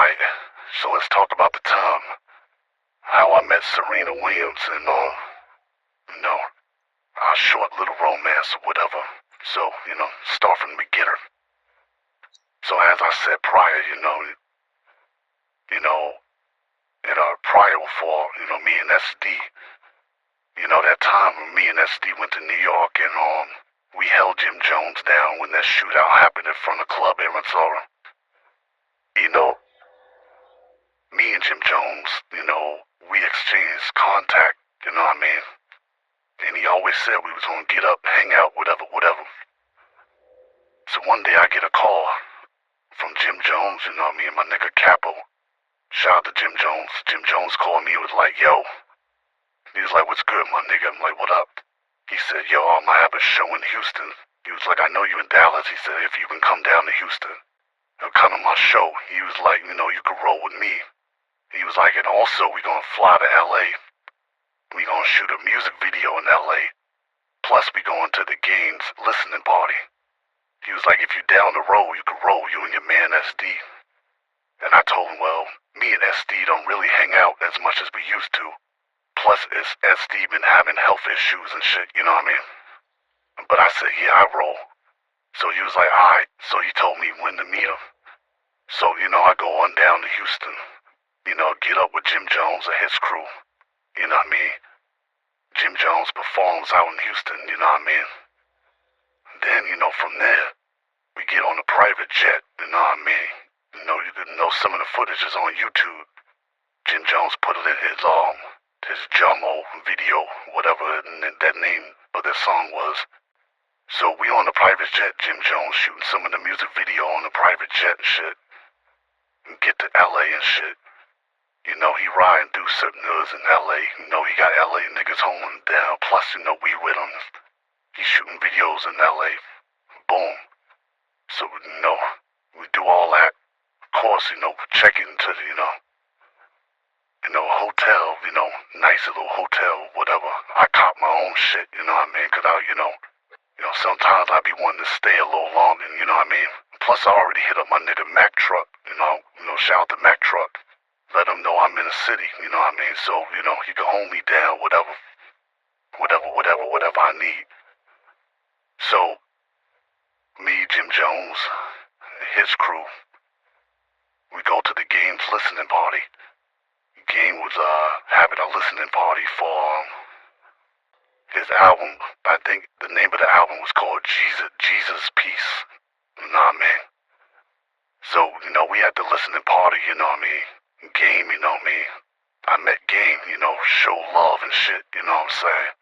Alright, so let's talk about the time. How I met Serena Williams and, our short little romance or whatever. So, start from the beginner. So as I said prior, in our prior fall, me and SD, that time when me and SD went to New York and, we held Jim Jones down when that shootout happened in front of Club Arizona. Me and Jim Jones, we exchanged contact, and he always said we was gonna get up, hang out, whatever. So one day I get a call from Jim Jones, and my nigga Capo. Shout out to Jim Jones. Jim Jones called me and was like, yo. He was like, what's good, my nigga? I'm like, what up? He said, yo, I'm gonna have a show in Houston. He was like, I know you in Dallas. He said, if you can come down to Houston and come to my show. He was like, you could roll with me. He was like, and also we gonna fly to LA. We gonna shoot a music video in LA. Plus we going to the games listening party. He was like, if you down the road, you can roll, you and your man SD. And I told him, well, me and SD don't really hang out as much as we used to. Plus it's SD been having health issues and shit, you know what I mean? But I said, yeah, I roll. So he was like, alright. So he told me when to meet him. So, I go on down to Houston. Get up with Jim Jones and his crew. You know what I mean? Jim Jones performs out in Houston, you know what I mean? Then, from there, we get on a private jet, you know what I mean? You can know some of the footage is on YouTube. Jim Jones put it in his Jumbo video, whatever that name of that song was. So we on the private jet, Jim Jones shooting some of the music video on the private jet and shit. And get to LA and shit. He ride and do certain hoods in LA. He got LA niggas holding down. Plus, we with him. He's shooting videos in LA. Boom. So, we do all that. Of course, check into the, hotel, nice little hotel, whatever. I cop my own shit, you know what I mean? Cause sometimes I be wanting to stay a little longer, you know what I mean? Plus, I already hit up my nigga Mac Truck, shout out to Mac Truck. Let him know I'm in the city, you know what I mean? So, he can hold me down, whatever I need. So, me, Jim Jones, his crew, we go to the game's listening party. Game was having a listening party for his album. I think the name of the album was called Jesus Peace. You know what I mean? So, we had the listening party, you know what I mean? Game, you know me. I met Game, show love and shit, you know what I'm saying?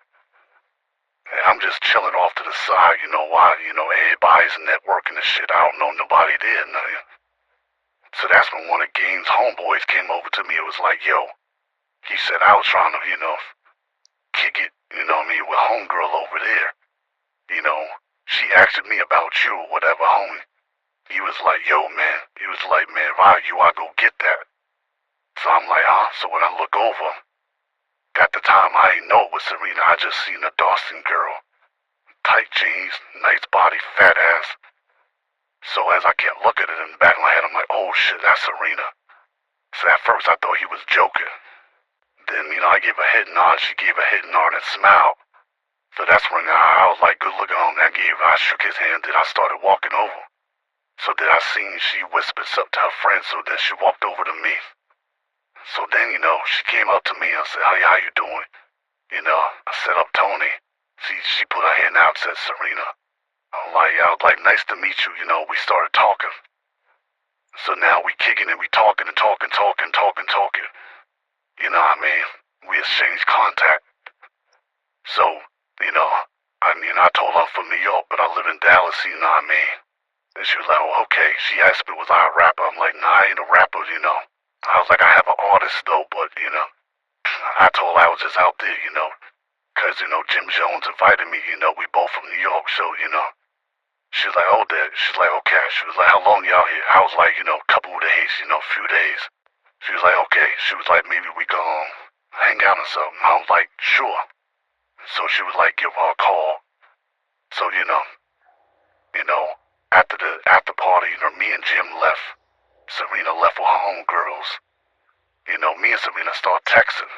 And I'm just chilling off to the side, why, everybody's networking and shit. I don't know nobody there, nothing. So that's when one of Game's homeboys came over to me. It was like, yo, he said, I was trying to, kick it, with homegirl over there. She asked me about you or whatever, homie. He was like, yo, man. He was like, man, if I were you, I'd go get that. So I'm like, huh? So when I look over, at the time I didn't know it was Serena. I just seen a Dawson girl. Tight jeans, nice body, fat ass. So as I kept looking at it in the back of my head, I'm like, oh shit, that's Serena. So at first I thought he was joking. Then, I gave a head nod, she gave a head nod and smiled. So that's when I was like, good looking on that. I shook his hand, then I started walking over. So then I seen she whispered something to her friend, so then she walked over to me. So then, she came up to me and said, hey, how you doing? I said, I'm Tony. She put her hand out and said, Serena. I was like, nice to meet you, we started talking. So now we kicking and we talking and talking. You know what I mean? We exchanged contact. So, I told her I'm from New York, but I live in Dallas, you know what I mean? And she was like, oh, okay. She asked me, was I a rapper? I'm like, nah, I ain't a rapper, I was like, I have an artist though, but, I told her I was just out there, cause, Jim Jones invited me, we both from New York, so, she was like, oh, Dad. She's like, okay. She was like, how long y'all here? I was like, a couple of days, few days. She was like, okay. She was like, maybe we can hang out or something. I was like, sure. So she was like, give her a call. So, after the after party, me and Jim left. Serena left with her homegirls. You know, me and Serena start texting,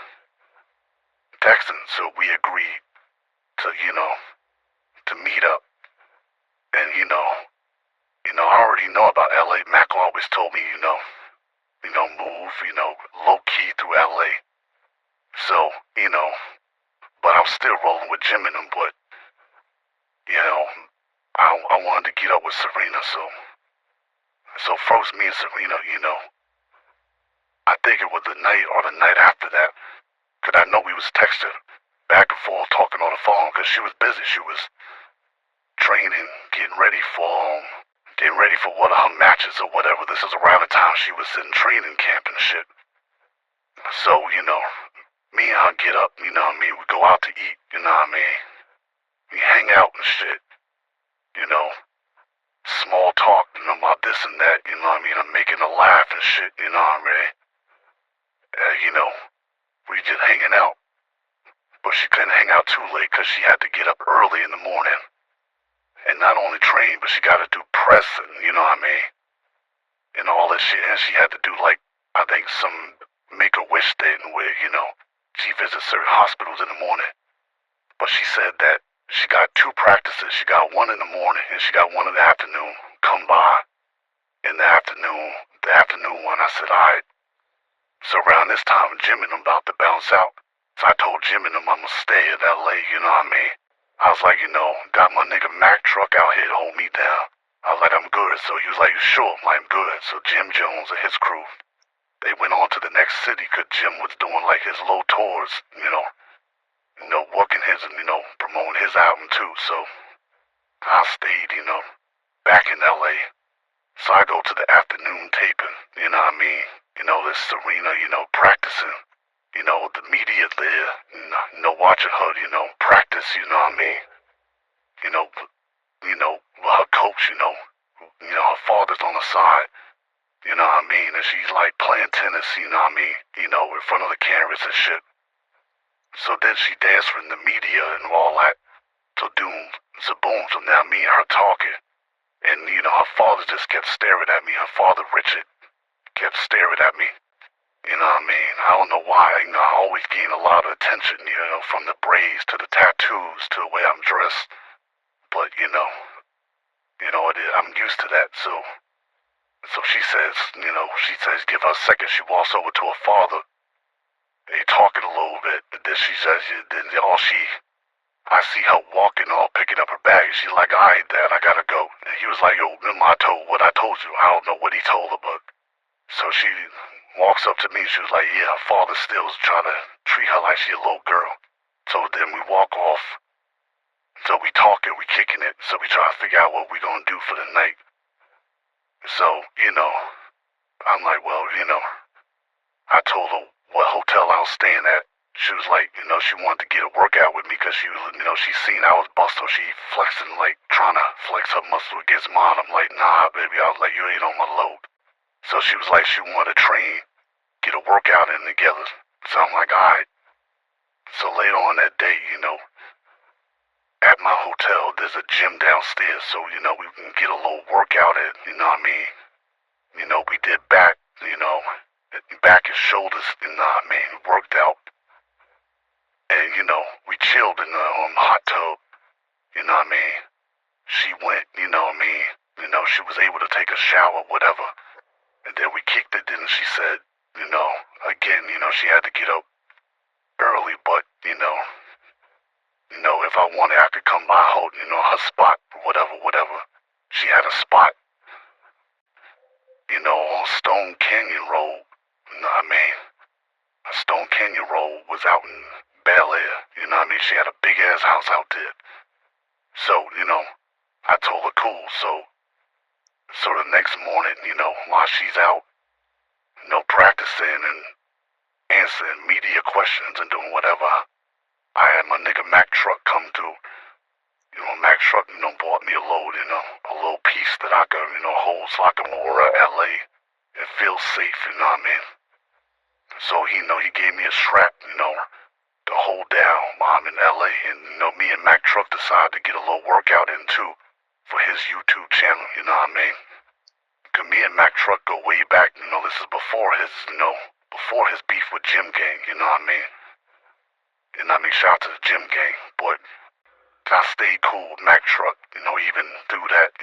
so we agreed to, to meet up. And, I already know about LA. Mac always told me, move, low-key through LA. So, but I'm still rolling with Jim and them, but, I wanted to get up with Serena, so first me and Serena, I think it was the night after that, because I know we was texting back and forth, talking on the phone, because she was busy. She was training, getting ready for one of her matches or whatever. This is around the time she was in training camp and shit. So, me and her get up, we go out to eat, we hang out and shit, small talk, about this and that, I'm making her laugh and shit, we just hanging out. But she couldn't hang out too late because she had to get up early in the morning. And not only train, but she got to do press and, and all this shit. And she had to do, I think some Make-A-Wish thing where, she visits certain hospitals in the morning. But she said that she got 2 practices. She got one in the morning and she got one in the afternoon. Come by. In the afternoon one, I said, all right. So around this time, Jim and them about to bounce out. So I told Jim and them I'ma stay in LA, I was like, got my nigga Mack truck out here to hold me down. I was like, I'm good. So he was like, you sure? I'm like, I'm good. So Jim Jones and his crew, they went on to the next city because Jim was doing his little tours, working his and, promoting his album too. So I stayed, back in LA. So I go to the afternoon taping, this Serena, practicing, the media there, watching her, practice, her coach, her father's on the side, and she's playing tennis, in front of the cameras and shit. So then she danced in the media and all that, till doom, boom, so now me and her talking. And, her father just kept staring at me. Her father, Richard, kept staring at me. I don't know why. I always gain a lot of attention, from the braids to the tattoos to the way I'm dressed. But, I'm used to that. So she says, give her a second. She walks over to her father. They talking a little bit. And then she says, I see her walking picking up her bag. She's like, all right, Dad, I gotta go. And he was like, yo, remember what I told you. I don't know what he told her, but. So she walks up to me. She was like, yeah, her father still is trying to treat her like she a little girl. So then we walk off. So we talking, we kicking it. So we try to figure out what we gonna do for the night. So, I'm like, well, I told her what hotel I was staying at. She was like, she wanted to get a workout with me because she was, she seen I was busted. So she flexing, trying to flex her muscle against mine. I'm like, nah, baby. I was like, you ain't on my load. So she was like, she wanted to train, get a workout in together. So I'm like, all right. So later on that day, at my hotel, there's a gym downstairs. So, we can get a little workout in, we did back, back and shoulders, worked out. And, we chilled in the hot tub, She went, she was able to take a shower, whatever. And then we kicked it, and she said, again, she had to get up early, but, if I wanted, I could come by her spot, whatever. She had a spot, on Stone Canyon Road, Stone Canyon Road was out in Bel Air, she had a big ass house out there. So, I told her cool, so the next morning, while she's out, practicing and answering media questions and doing whatever, I had my nigga Mack truck come through. Mack truck, bought me a load, a little piece that I could, hold so I could move around LA and feel safe, So he gave me a strap, to hold down while I'm in LA, and me and Mack truck decided to get a little workout in too for his YouTube channel, me and Mac Truck go way back, this is before his beef with Jim Gang, you know what I mean? Shout out to the Jim Gang, but I stayed cool with Mac Truck, even through that,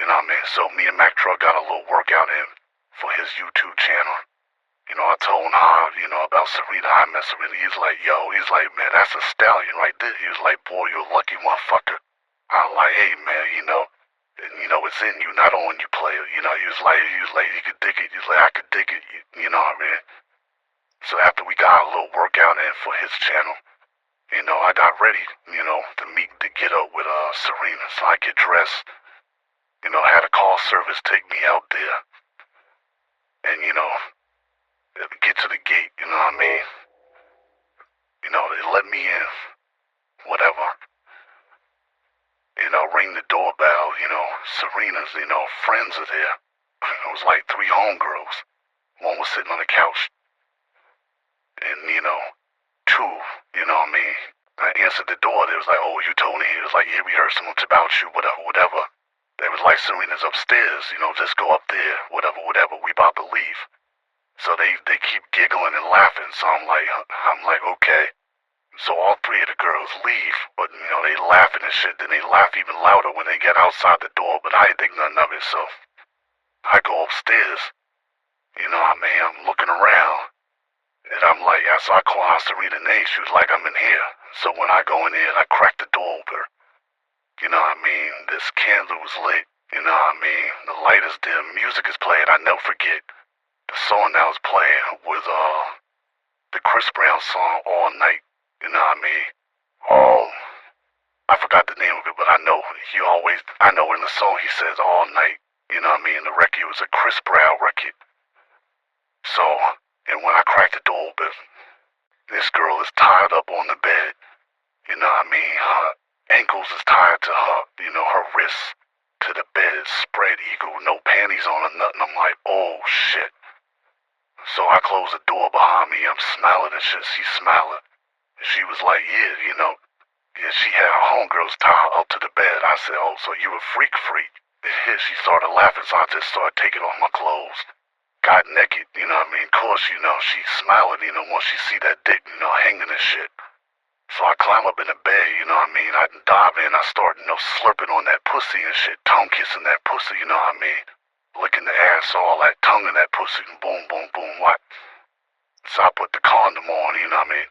So me and Mac Truck got a little workout in for his YouTube channel. I told him how, about Serena. I met Serena. He's like, man, that's a stallion right there. He was like, boy, you're a lucky motherfucker. I was like, hey, man, it's in you, not on you, player. He was like, you could dig it. He was like, I could dig it. You know what I mean? So after we got a little workout in for his channel, I got ready, to get up with Serena. So I get dressed, had a call service take me out there. And, get to the gate, you know what I mean? They let me in, whatever. Ring the doorbell, Serena's, friends are there. It was like 3 homegirls. One was sitting on the couch. And, 2, what I mean? I answered the door. They was like, oh, you Tony? He was like, yeah, we heard something about you, whatever. They was like, Serena's upstairs, just go up there, whatever, we about to leave. So they keep giggling and laughing, so I'm like, okay. So all 3 of the girls leave, but, they laughing and shit, then they laugh even louder when they get outside the door, but I ain't think nothing of it, so I go upstairs, what I mean? I'm looking around, and I'm like, so I call out Serena's name, she was like, I'm in here. So when I go in there, I crack the door open, what I mean? This candle was lit, what I mean? The light is dim, music is playing, I never forget. The song that was playing was the Chris Brown song All Night, what I mean? I forgot the name of it, but I know in the song he says All Night, what I mean? The record was a Chris Brown record. So, and when I cracked the door open, this girl is tied up on the bed, what I mean? Her ankles is tied to her, her wrists to the bed, spread eagle, no panties on or nothing. I'm like, oh shit. So I close the door behind me, I'm smiling and shit, she's smiling. She was like, yeah, she had her homegirls tie her up to the bed. I said, oh, so you a freak. And she started laughing, so I just started taking off my clothes. Got naked, what I mean? Of course, she's smiling, once she see that dick, hanging and shit. So I climb up in the bed, what I mean? I dive in, I start, slurping on that pussy and shit, tongue kissing that pussy, what I mean? Licking the ass, all that tongue in that pussy, and boom, boom, boom, what? So I put the condom on, what I mean?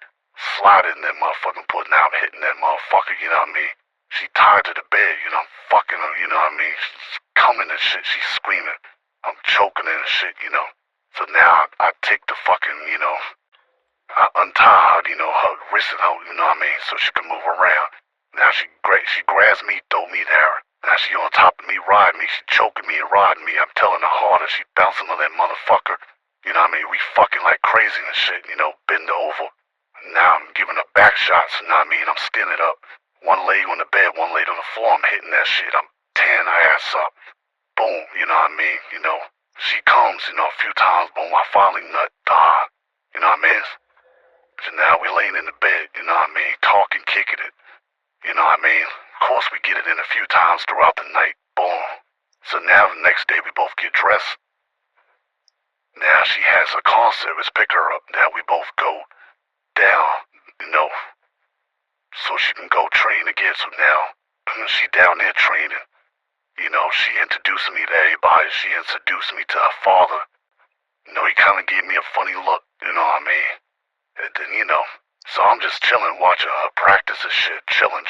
Sliding that motherfucking putting out, hitting that motherfucker, what I mean? She tied to the bed, I'm fucking her, what I mean? She's coming and shit, she's screaming. I'm choking her and shit, So now I take the fucking, I untie her, her wrist and her, what I mean? So she can move around. Now she grabs me, throw me there. Now she on top of me, riding me, she choking me and riding me. I'm telling her harder, she bouncing on that motherfucker. What I mean? We fucking like crazy and shit, bend over. Now I'm giving her back shots, what I mean? I'm standing up. One leg on the bed, one leg on the floor, I'm hitting that shit. I'm tearing her ass up. Boom, what I mean? She comes, a few times, boom, I finally nut, what I mean? So now we laying in the bed, what I mean? Talking, kicking it, what I mean? Of course we get it in a few times throughout the night, boom. So now the next day we both get dressed. Now she has a car service pick her up. Now we both go down, so she can go train again. So now she down there training. She introduced me to everybody. She introduced me to her father. He kind of gave me a funny look, what I mean? And then, so I'm just chilling, watching her practice and shit, chilling.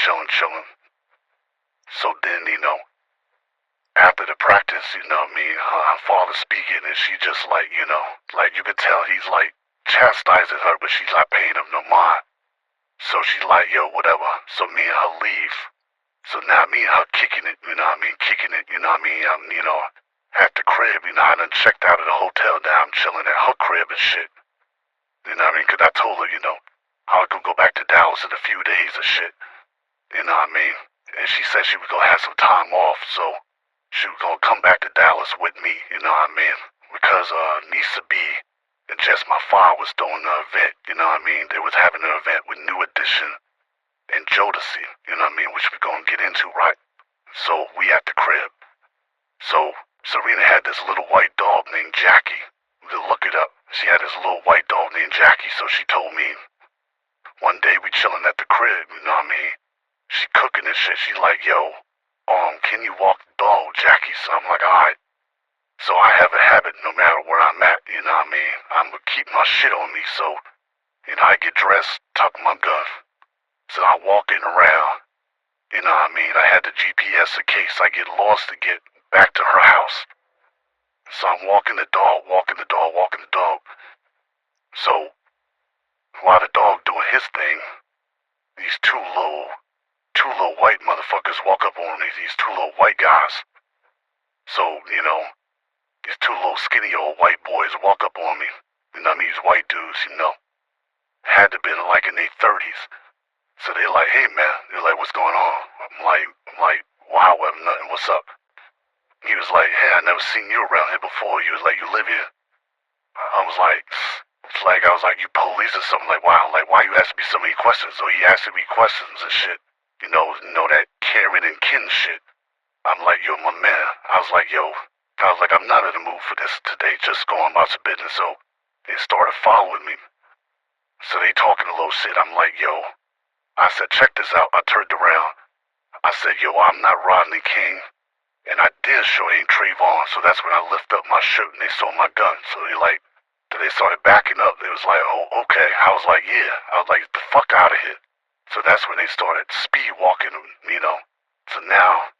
So then, after the practice, what I mean, her father speaking, and she just like, like you could tell he's like chastising her, but she's not paying him no mind. So she's like, yo, whatever. So me and her leave. So now me and her kicking it, what I mean? Kicking it, what I mean? I'm, at the crib, I done checked out of the hotel. Now I'm chilling at her crib and shit. What I mean? Because I told her, I was going to go back to Dallas in a few days and shit. What I mean? And she said she was going to have some time off, so she was going to come back to Dallas with me, what I mean? Because Nisa B and Just My Fire was doing an event, what I mean? They was having an event with New Edition and Jodeci, what I mean? Which we're going to get into, right? So we at the crib. So Serena had this little white dog named Jackie. Look it up. She had this little white dog named Jackie, so she told me. One day we chilling at the crib, you know what I mean? She cooking and shit. She like, yo, can you walk the dog, Jackie? So I'm like, alright. So I have a habit no matter where I'm at, you know what I mean? I'm gonna keep my shit on me, so, I get dressed, tuck my gun. So I'm walking around, you know what I mean? I had the GPS in case I get lost to get back to her house. So I'm walking the dog, walking the dog, walking the dog. So, while the dog doing his thing, these two little white motherfuckers walk up on me, these two little white guys. So, these two little skinny old white boys walk up on me. You know what I mean? These white dudes, had to been like in their 30s. So they're like, hey man, they're like, what's going on? I'm like, wow, nothing, what's up? He was like, hey, I never seen you around here before. He was like, you live here? I was like, you police or something? Like, wow, like, why you asking me so many questions? So he asking me questions and shit. That Karen and Ken shit. I'm like, yo, my man. I was like, I'm not in the mood for this today. Just going about some business. So they started following me. So they talking a little shit. I'm like, yo. I said, check this out. I turned around. I said, yo, I'm not Rodney King. And I did show ain't Trayvon. So that's when I lift up my shirt and they saw my gun. So they started backing up. They was like, oh, okay. I was like, yeah. I was like, get the fuck out of here. So that's when they started speed walking, So now,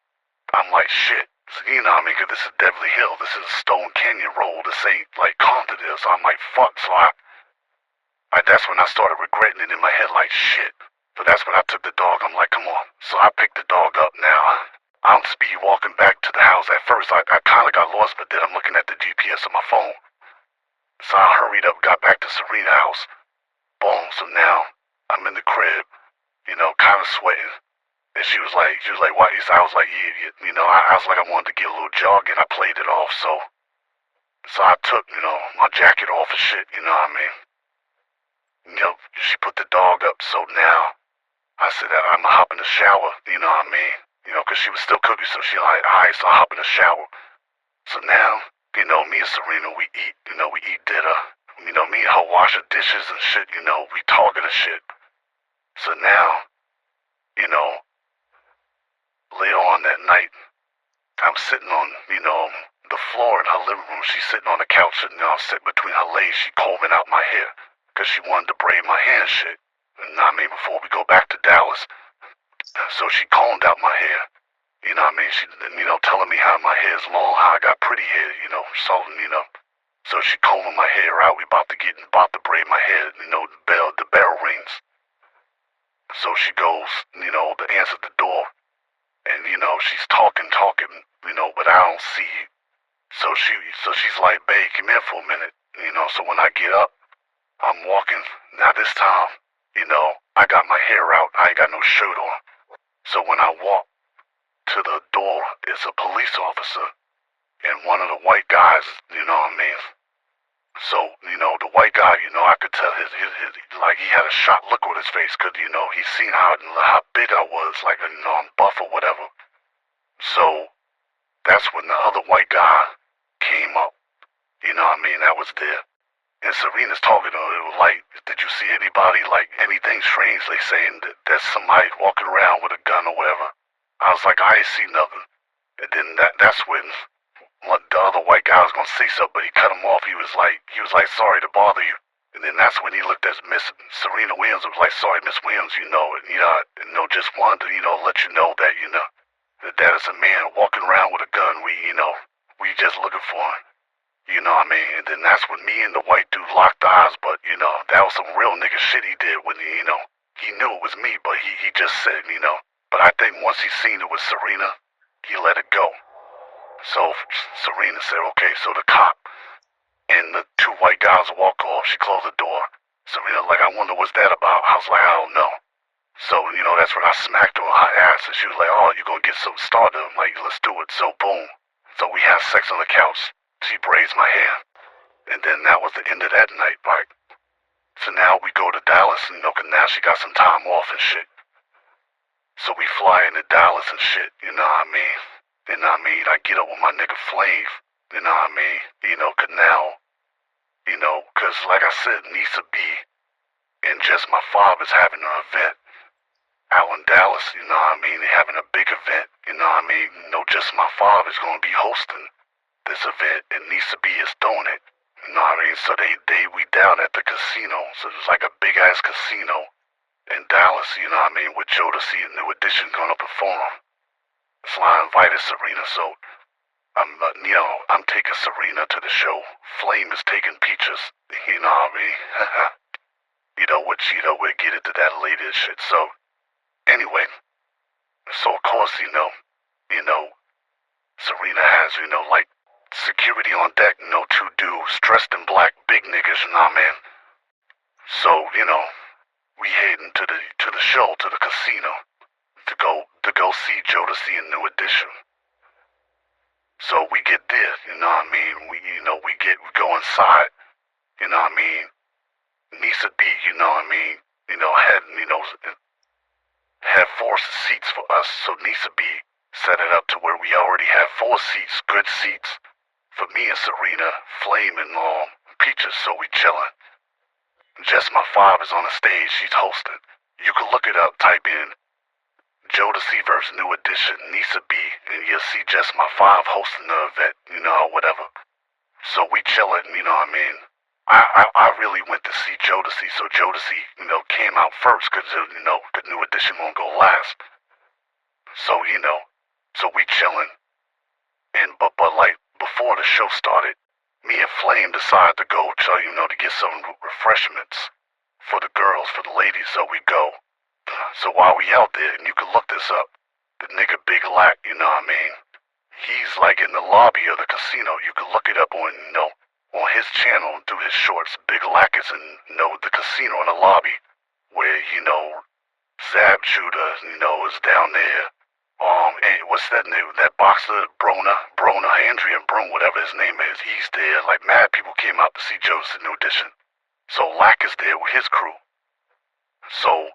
I'm like, shit. So, I mean, 'cause this is Beverly Hill. This is Stone Canyon Road. This ain't like Compton is. So I'm like, fuck. So that's when I started regretting it in my head, like, shit. So that's when I took the dog. I'm like, come on. So I picked the dog up now. I'm speed walking back to the house. At first, I kind of got lost, but then I'm looking at the GPS on my phone. So I hurried up, got back to Serena's house. Boom. So now I'm in the crib, kind of sweating. And she was like, why? So I was like, yeah, I was like, I wanted to get a little jog and I played it off. So I took, my jacket off and shit, you know what I mean? She put the dog up. So now I said, I'm gonna hop in the shower, you know what I mean? 'Cause she was still cooking. So she like, all right, so I hop in the shower. So now, me and Serena, we eat, we eat dinner. Me and her wash the dishes and shit, we talking and shit. So now, later on that night, I'm sitting on, the floor in her living room. She's sitting on the couch and I'm sitting between her legs. She combing out my hair because she wanted to braid my hair and shit. And I mean, before we go back to Dallas. So she combed out my hair. You know what I mean? She, telling me how my hair is long, how I got pretty hair, So she combing my hair out. We about to braid my hair, the bell rings. So she goes, to answer the door. And, she's talking, but I don't see you. So she's like, babe, come here for a minute. So when I get up, I'm walking. Now this time, I got my hair out. I ain't got no shirt on. So when I walk to the door, it's a police officer and one of the white guys, you know what I mean? So, the white guy, I could tell his like he had a shocked look on his face because, he seen how big I was, like, I'm buff or whatever. So, that's when the other white guy came up, you know what I mean? That was there. And Serena's talking to her, it was like, did you see anybody, like, anything strange? They saying that there's somebody walking around with a gun or whatever. I was like, I ain't see nothing. And then that's when the other white guy was gonna say something, but he cut him off. He was like, sorry to bother you. And then that's when he looked at Miss Serena Williams and was like, sorry, Miss Williams, just wanted to, let you know that, that is a man walking around with a gun. We just looking for him. You know what I mean? And then that's when me and the white dude locked eyes, but, that was some real nigga shit he did when, he knew it was me, but he just said, but I think once he seen it was Serena, he let it go. So Serena said, okay, so the cop and the two white guys walk off. She closed the door. Serena like, I wonder what's that about? I was like, I don't know. So, that's when I smacked her on her ass and she was like, oh, you gonna get something started? I'm like, let's do it. So boom. So we had sex on the couch. She braids my hair. And then that was the end of that night, right? So now we go to Dallas, 'cause now she got some time off and shit. So we fly into Dallas and shit, you know what I mean? You know what I mean? I get up with my nigga Flame. You know what I mean? You know, 'cause now, you know, 'cause like I said, Nisa B and Just My Father's having an event out in Dallas, you know what I mean? They're having a big event, you know what I mean? You know, Just My Father's gonna be hosting this event and Nisa B is throwing it. You know what I mean? So we down at the casino. So it's like a big ass casino in Dallas, you know what I mean, with Jodeci and New Edition gonna perform. So I invited Serena, so I'm taking Serena to the show. Flame is taking Peaches, you know what I mean? We'll get into that later and shit. So, anyway, so of course, Serena has, like, security on deck, 2 dudes dressed in black, big niggas, you know what I mean? So, we heading to the show, to the casino, to go see Jodeci and New Edition. So we get there, you know what I mean? We go inside, you know what I mean? Nisa B, you know what I mean? Had 4 seats for us, so Nisa B set it up to where we already have 4 seats, good seats, for me and Serena, Flame and Peaches, so we chillin'. Just My Father's on the stage, she's hosting. You can look it up, type in Jodeci vs. New Edition, Nisa B, and you'll see Just My Father hosting the event, whatever. So we chillin', you know what I mean? I really went to see Jodeci, so Jodeci, came out first, cause, the New Edition won't go last. So, so we chillin', but like, before the show started, me and Flame decided to go, to get some refreshments for the girls, for the ladies, so we go. So while we out there, and you can look this up, the nigga Big Lack, you know what I mean? He's like in the lobby of the casino. You can look it up on, on his channel through his shorts. Big Lack is in, the casino in the lobby where, Zab Judah, is down there. And what's that name? That boxer, Brona, Andrea Brune, whatever his name is. He's there. Like, mad people came out to see Joseph New Edition. So Lack is there with his crew. So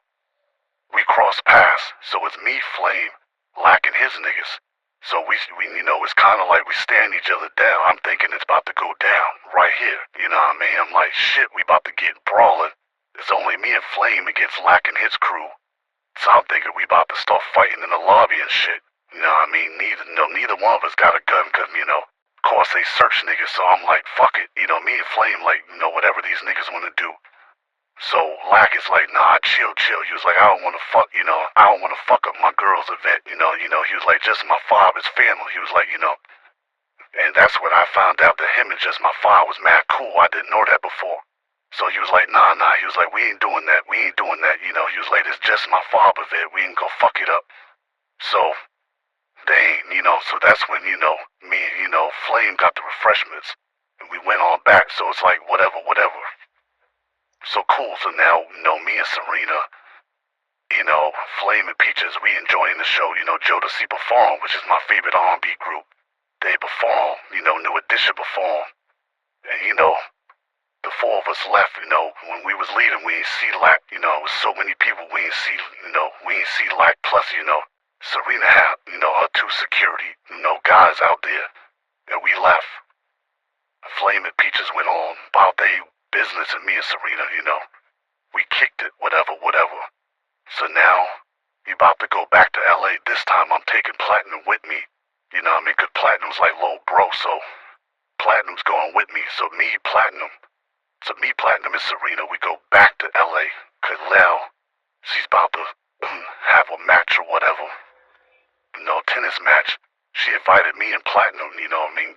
we cross paths. So it's me, Flame, Lack, and his niggas. So we it's kind of like we stand each other down. I'm thinking it's about to go down right here. You know what I mean? I'm like, shit, we about to get brawling. It's only me and Flame against Lack and his crew. So I'm thinking we about to start fighting in the lobby and shit. You know what I mean? Neither one of us got a gun because, of course they search niggas. So I'm like, fuck it. Me and Flame, like, whatever these niggas want to do. So Lack is like, nah, chill. He was like, I don't want to fuck, I don't want to fuck up my girl's event, he was like, Just My Father's family. He was like, and that's when I found out that him and Just My Father was mad cool. I didn't know that before. So he was like, nah, he was like, we ain't doing that, he was like, it's Just My Father event, we ain't gonna fuck it up. So, so that's when, me and, Flame got the refreshments, and we went on back, so it's like, whatever. So cool, so now, me and Serena, Flame and Peaches, we enjoying the show, Jodeci perform, which is my favorite R&B group. They perform, New Edition perform, and, the 4 of us left, when we was leaving, we ain't see Lack, it was so many people, we ain't see Lack, plus, Serena had, her 2 security, guys out there, and we left. Flame and Peaches went on about their business, and me and Serena, we kicked it, whatever. So now, we about to go back to LA. This time I'm taking Platinum with me, you know what I mean, cause Platinum's like little bro, so Platinum's going with me, so me, Platinum, and Serena, we go back to LA, cause now, she's about to have a match or whatever, tennis match. She invited me and Platinum,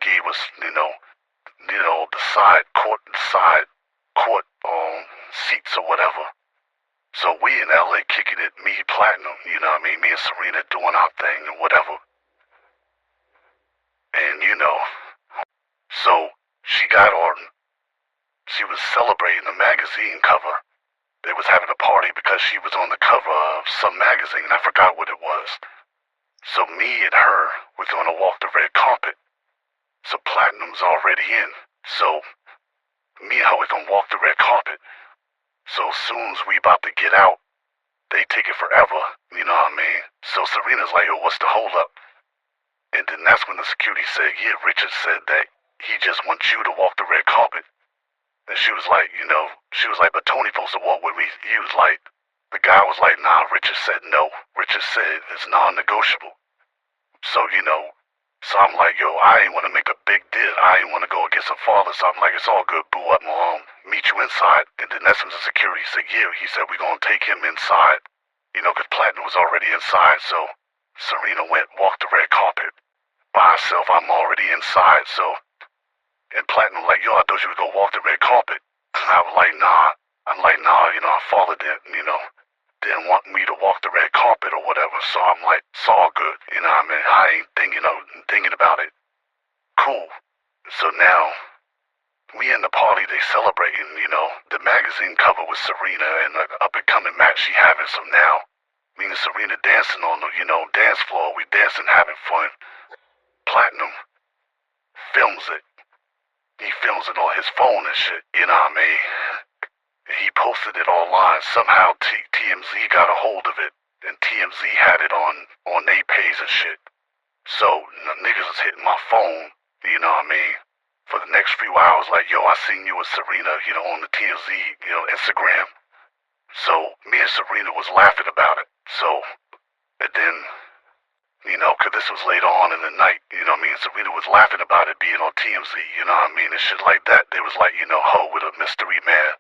gave us, the side court seats or whatever. So we in LA kicking it, me, Platinum, me and Serena doing our thing and whatever. And so she got on, she was celebrating the magazine cover. They was having a party because she was on the cover of some magazine, I forgot what it was. So me and her were gonna walk the red carpet. So Platinum's already in. So me and her were gonna walk the red carpet. So as soon as we about to get out, they take it forever, you know what I mean? So Serena's like, yo, what's the hold up? And then that's when the security said, yeah, Richard said that he just wants you to walk the red carpet. And she was like, but Tony supposed to walk with me. He was like, the guy was like, nah, Richard said no. Richard said it's non-negotiable. So, so I'm like, yo, I ain't want to make a big deal. I ain't want to go against her father. So I'm like, it's all good, boo. I'm going to meet you inside. And then that's when the security said, yeah, he said, we're going to take him inside. Because Platinum was already inside. So Serena walked the red carpet by herself. I'm already inside. So, and Platinum like, yo, I thought you was going to walk the red carpet. And I was like, nah. I'm like, nah, her father didn't want me to walk the red carpet or whatever. So I'm like, it's all good. I mean, I ain't thinking about it. Cool. So now, we in the party, they celebrating, the magazine cover with Serena and the up-and-coming match she having. So now, me and Serena dancing on the, dance floor. We dancing, having fun. Platinum films it. He films it on his phone and shit, you know what I mean? He posted it online. Somehow TMZ got a hold of it, and TMZ had it on their page and shit. So niggas was hitting my phone, you know what I mean, for the next few hours, like, yo, I seen you with Serena, on the TMZ, Instagram. So me and Serena was laughing about it. So, and then, cause this was later on in the night, Serena was laughing about it being on TMZ, and shit like that. They was like, ho with a mystery man.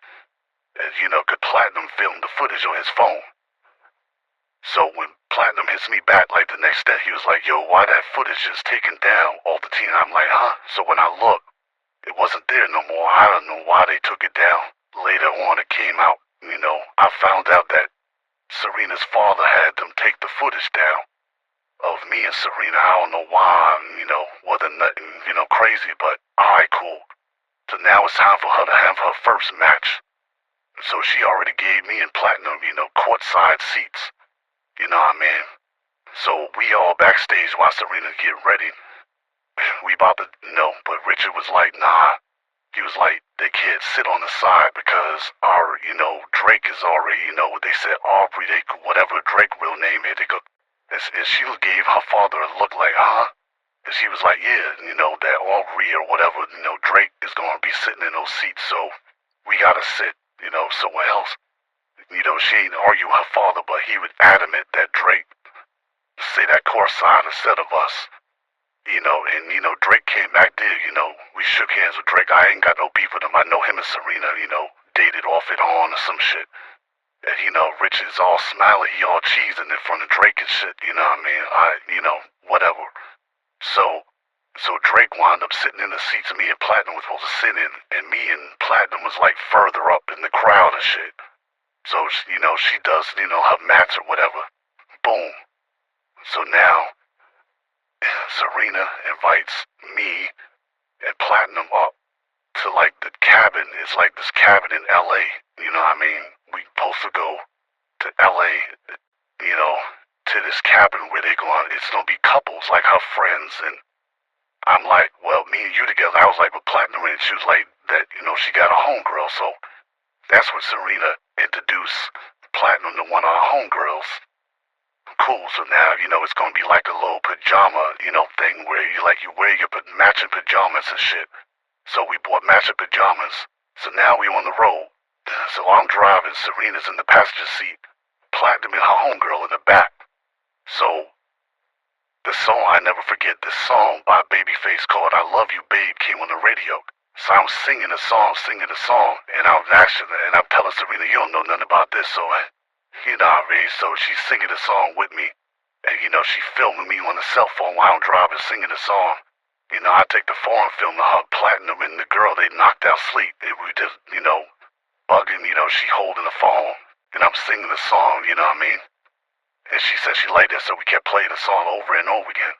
And, cause Platinum filmed the footage on his phone. So when Platinum hits me back, like, the next day, he was like, yo, why that footage is taken down all the time? I'm like, huh? So when I looked, it wasn't there no more. I don't know why they took it down. Later on, it came out, I found out that Serena's father had them take the footage down of me and Serena. I don't know why, wasn't nothing, crazy, but alright, cool. So now it's time for her to have her first match. So she already gave me and Platinum, courtside seats. You know what I mean? So we all backstage while Serena getting ready. We about to, but Richard was like, nah. He was like, they can't sit on the side because our, Drake is already, what they said, Aubrey, they could, whatever Drake real name is, they could, and she gave her father a look like, huh? And she was like, yeah, that Aubrey or whatever, Drake is going to be sitting in those seats, so we got to sit, somewhere else. She ain't argue with her father, but he was adamant that Drake say that courtside instead of us. And, Drake came back there, we shook hands with Drake. I ain't got no beef with him. I know him and Serena, dated off and on or some shit. And, Rich is all smiley, he all cheesing in front of Drake and shit, you know what I mean? Whatever. So Drake wound up sitting in the seats me and Platinum was supposed to sit in, and me and Platinum was like further up in the crowd and shit. So, she does, her match or whatever. Boom. So now, Serena invites me and Platinum up to like the cabin. It's like this cabin in LA, you know what I mean? We supposed to go to LA, to this cabin where they going, it's gonna be couples, like her friends, and I'm like, well, me and you together. I was like, with Platinum, and she was like, that, she got a homegirl, so that's when Serena introduced Platinum to one of her homegirls. Cool, so now, it's gonna be like a little pajama, thing where you wear your matching pajamas and shit. So we bought matching pajamas. So now we on the road. So I'm driving, Serena's in the passenger seat, Platinum and her homegirl in the back. So the song, I never forget, this song by Babyface called I Love You Babe came on the radio. So I'm singing the song, and I'm telling Serena, you don't know nothing about this, so, so she's singing the song with me, and, she filming me on the cell phone while I'm driving, singing the song. I take the phone and film her, Platinum and the girl, they knocked out sleep. We just, bugging, she holding the phone, and I'm singing the song, you know what I mean? And she said she liked it, so we kept playing the song over and over again.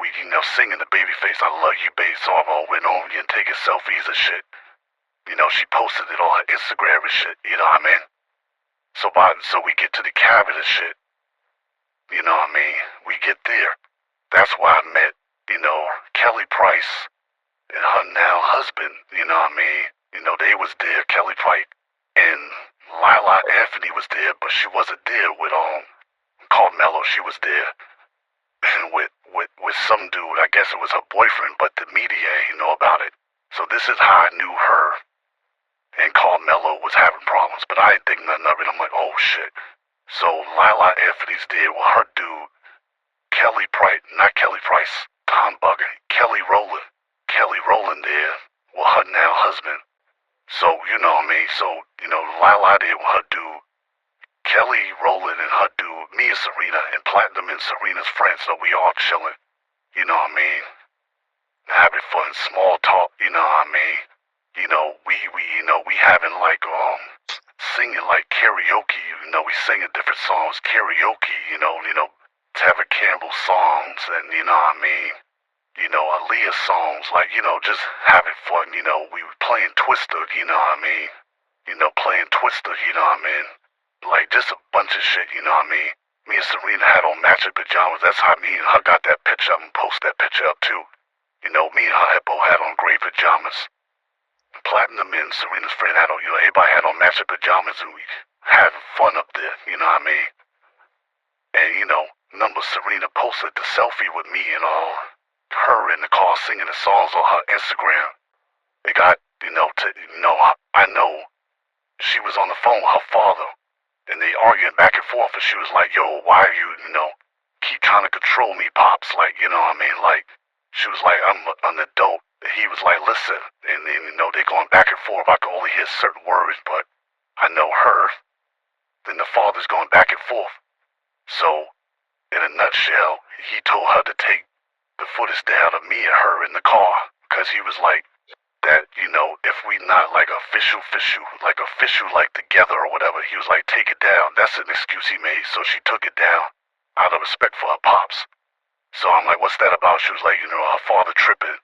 We, singing the Babyface, I Love You Babe song over and over again, taking selfies and shit. She posted it on her Instagram and shit, you know what I mean? So we get to the cabin and shit. You know what I mean? We get there. That's why I met, Kelly Price and her now husband, you know what I mean? They was there, Kelly Price. And Lila Anthony was there, but she wasn't there with, Carmelo. She was there with with some dude. I guess it was her boyfriend, but the media ain't know about it. So this is how I knew her and Carmelo was having problems, but I didn't think nothing of it. I'm like, oh shit. So Lila Anthony's there with her dude, not Kelly Price, Tom Bugger, Kelly Rowland there with her now husband. So, you know what I mean? So, you know, Lila there with her dude, Kelly Rowland and her dude, me and Serena, and Platinum and Serena's friends, so we all chilling, you know what I mean? Having fun, small talk, you know what I mean? You know, we having like, singing like karaoke, you know, we singing different songs, karaoke, you know, Tevin Campbell songs, and you know what I mean? You know, Aaliyah songs, like, you know, just having fun, you know, we were playing Twister, you know what I mean? You know, playing Twister, you know what I mean? Like, just a bunch of shit, you know what I mean? Me and Serena had on matching pajamas, that's how me and her got that picture up and post that picture up too. You know, me and her both had on gray pajamas. Platinum and Serena's friend had on, you know, everybody had on matching pajamas and we had fun up there, you know what I mean? And, you know, Serena posted the selfie with me and her in the car singing the songs on her Instagram. It got, I know she was on the phone with her father and they arguing back and forth and she was like, yo, why are you, keep trying to control me, Pops? Like, you know what I mean? Like, she was like, I'm an adult. He was like, listen, and then, they going back and forth. I can only hear certain words, but I know her. Then the father's going back and forth. So, in a nutshell, he told her to take the footage down of me and her in the car, because he was like, that, if we not like official, like together or whatever, he was like, take it down. That's an excuse he made, so she took it down out of respect for her pops. So I'm like, what's that about? She was like, her father tripping.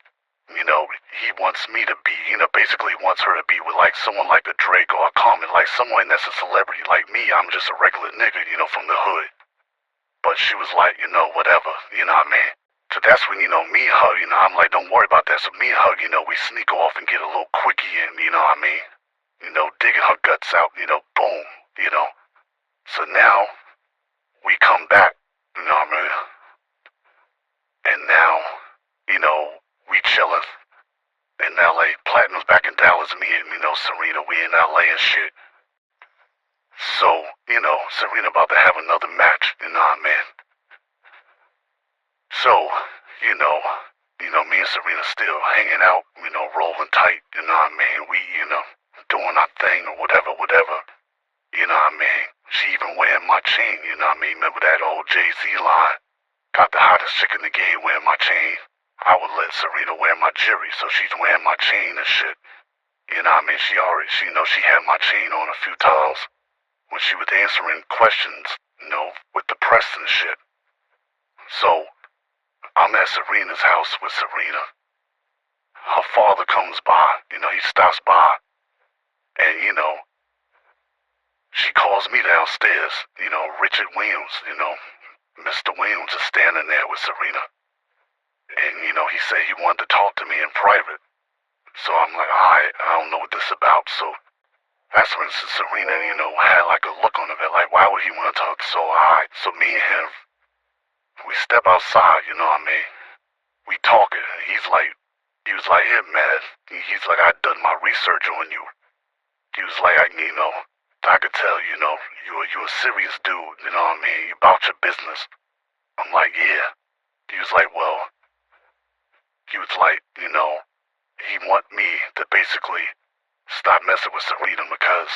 He wants me to be, basically wants her to be with like someone like a Drake or a Common, like someone that's a celebrity like me. I'm just a regular nigga, from the hood. But she was like, whatever, you know what I mean? So that's when, me and her, I'm like, don't worry about that. So me and her, we sneak off and get a little quickie in, you know what I mean? Digging her guts out, boom, So now, we come back, you know what I mean? And now, we chillin' in LA. Platinum's back in Dallas, me and, Serena, we in LA and shit. So, Serena about to have another match, you know what I mean? So, me and Serena still hanging out, rolling tight, you know what I mean? We, doing our thing or whatever, you know what I mean? She even wearing my chain, you know what I mean? Remember that old Jay-Z line? Got the hottest chick in the game wearing my chain. I would let Serena wear my jewelry, so she's wearing my chain and shit. You know what I mean? She had my chain on a few times when she was answering questions, with the press and shit. So, I'm at Serena's house with Serena. Her father comes by, he stops by, and, she calls me downstairs, Richard Williams, Mr. Williams is standing there with Serena. And, he said he wanted to talk to me in private. So I'm like, alright, I don't know what this is about. So that's when Serena, had like a look on her, like, why would he want to talk? So, alright, so me and him, we step outside, you know what I mean? We talking, and he was like, yeah, man. He's like, I done my research on you. He was like, I could tell, you're a serious dude, you know what I mean? You about your business. I'm like, yeah. He was like, well, he want me to basically stop messing with Serena because,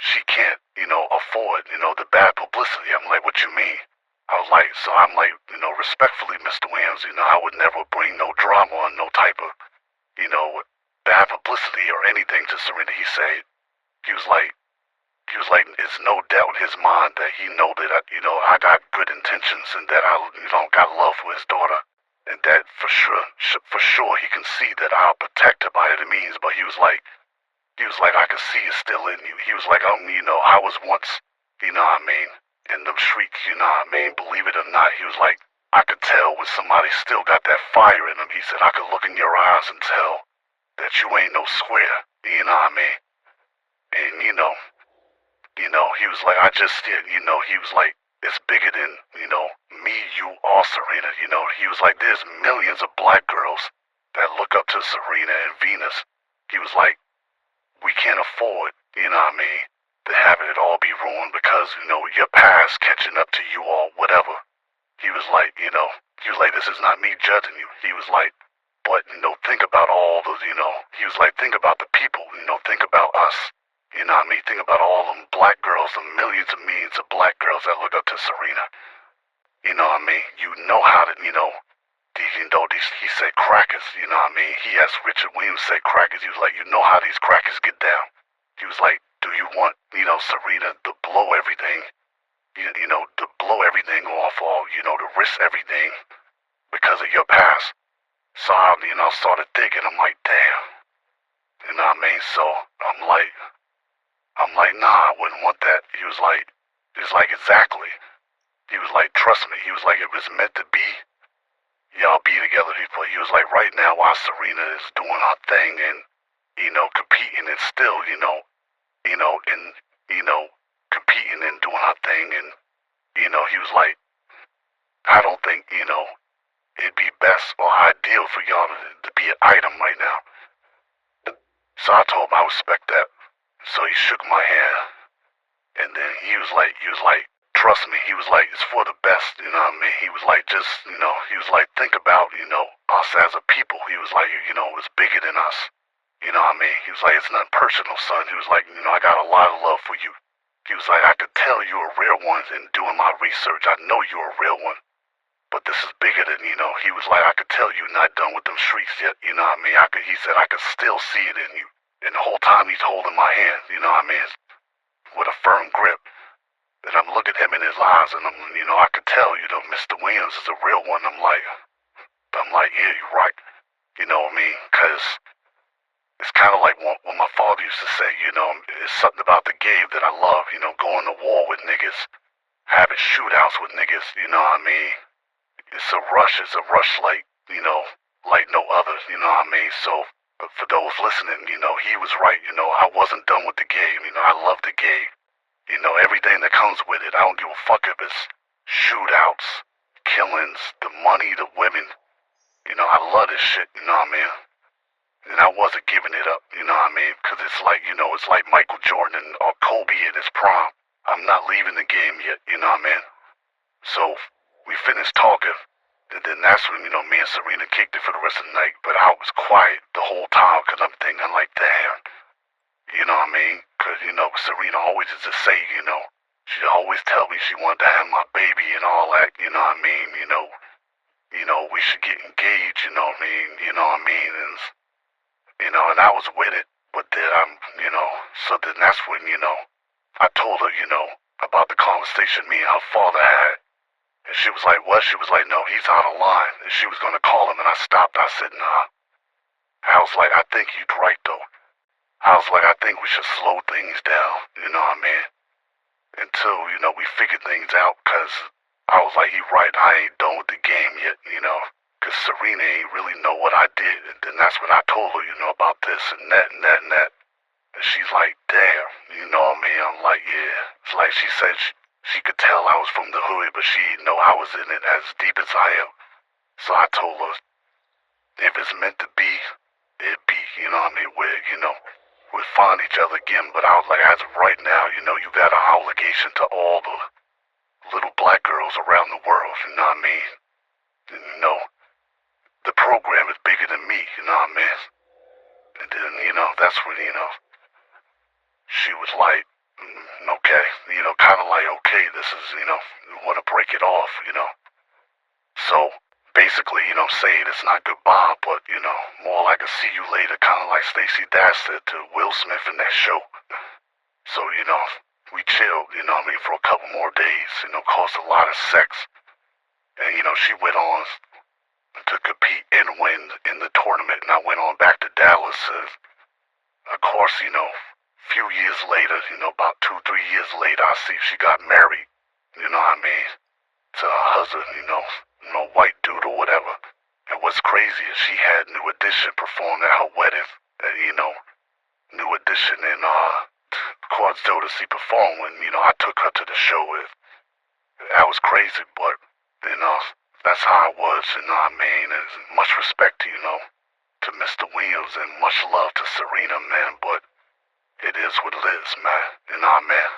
she can't, afford, the bad publicity. I'm like, what you mean? I was like, so I'm like, respectfully, Mr. Williams, I would never bring no drama or no type of, bad publicity or anything to Serena. He said, he was like, it's no doubt in his mind that he know that, I got good intentions and that I, got love for his daughter. And that for sure he can see that I'll protect her by any means. But he was like, I can see it still in you. He was like, I was once, you know what I mean, in them streets, you know what I mean, believe it or not. He was like, I could tell when somebody still got that fire in them. He said, I could look in your eyes and tell that you ain't no square, you know what I mean? And, he was like, he was like, it's bigger than, me, you, or Serena, he was like, there's millions of black girls that look up to Serena and Venus. He was like, we can't afford, to have it all be ruined because, your past catching up to you or whatever. He was like, this is not me judging you. He was like, but, think about all those, he was like, think about the people, think about us. Think about all them black girls, the millions and millions of black girls that look up to Serena. You know how to, he said crackers, he asked Richard Williams said crackers. He was like, you know how these crackers get down. He was like, do you want, Serena to blow everything, to blow everything off or, to risk everything because of your past? So, I started thinking, I'm like, damn. So, I'm like, nah, I wouldn't want that. He was like, exactly. He was like, trust me. He was like, it was meant to be. Y'all be together. He was like, right now, while Serena is doing her thing and, competing and still, competing and doing her thing. And, he was like, I don't think, it'd be best or ideal for y'all to be an item right now. So I told him I respect that. So he shook my hand. And then he was like, trust me. He was like, it's for the best, He was like, just, he was like, think about, us as a people. He was like, it's bigger than us. He was like, it's not personal, son. He was like, I got a lot of love for you. He was like, I could tell you're a real one in doing my research. I know you're a real one. But this is bigger than, he was like, I could tell you're not done with them streets yet, he said, I could still see it in you. And the whole time he's holding my hand, with a firm grip. And I'm looking at him in his eyes and I could tell, Mr. Williams is a real one. I'm like, yeah, you're right. Because it's kind of like what my father used to say, it's something about the game that I love, going to war with niggas, having shootouts with niggas, It's a rush like, like no other, So, for those listening, he was right, I wasn't done with the game, I love the game. Everything that comes with it. I don't give a fuck if it's shootouts, killings, the money, the women. I love this shit, And I wasn't giving it up, Because it's like, it's like Michael Jordan or Kobe in his prime. I'm not leaving the game yet, So, we finished talking. And then that's when, me and Serena kicked it for the rest of the night. But I was quiet the whole time because I'm thinking like, damn. Because, Serena always used to say, she'd always tell me she wanted to have my baby and all that, we should get engaged, and I was with it. But then so then that's when, I told her, about the conversation me and her father had. And she was like, what? She was like, no, he's out of line. And she was going to call him, and I stopped. I said, nah. I was like, I think you'd right, though. I was like, I think we should slow things down, until, we figure things out, because I was like, he right, I ain't done with the game yet, because Serena ain't really know what I did. And then that's when I told her, about this and that and that and that. And she's like, damn, I'm like, yeah. It's like she said she could tell I was from the hood, but she didn't know I was in it as deep as I am. So I told her, if it's meant to be, it be, we'll find each other again. But I was like, as of right now, you got an obligation to all the little black girls around the world, And, the program is bigger than me, And then, that's when, she was like, okay, kind of like, okay, this is, we want to break it off, So, basically, saying it's not goodbye, but, more like a see you later, kind of like Stacey Dash said to Will Smith in that show. So, we chilled, for a couple more days, caused a lot of sex. And, she went on to compete and win in the tournament, and I went on back to Dallas. Of course, few years later, about 2-3 years later, I see she got married, to her husband, white dude or whatever. And what's crazy is she had New Edition perform at her wedding, and, New Edition and, Quad Jodeci perform when, I took her to the show with. That was crazy, but You know, that's how I was, you know what I mean? And much respect, you know, to Mr. Williams and much love to Serena, man, but it is what it is, man. You know what I mean?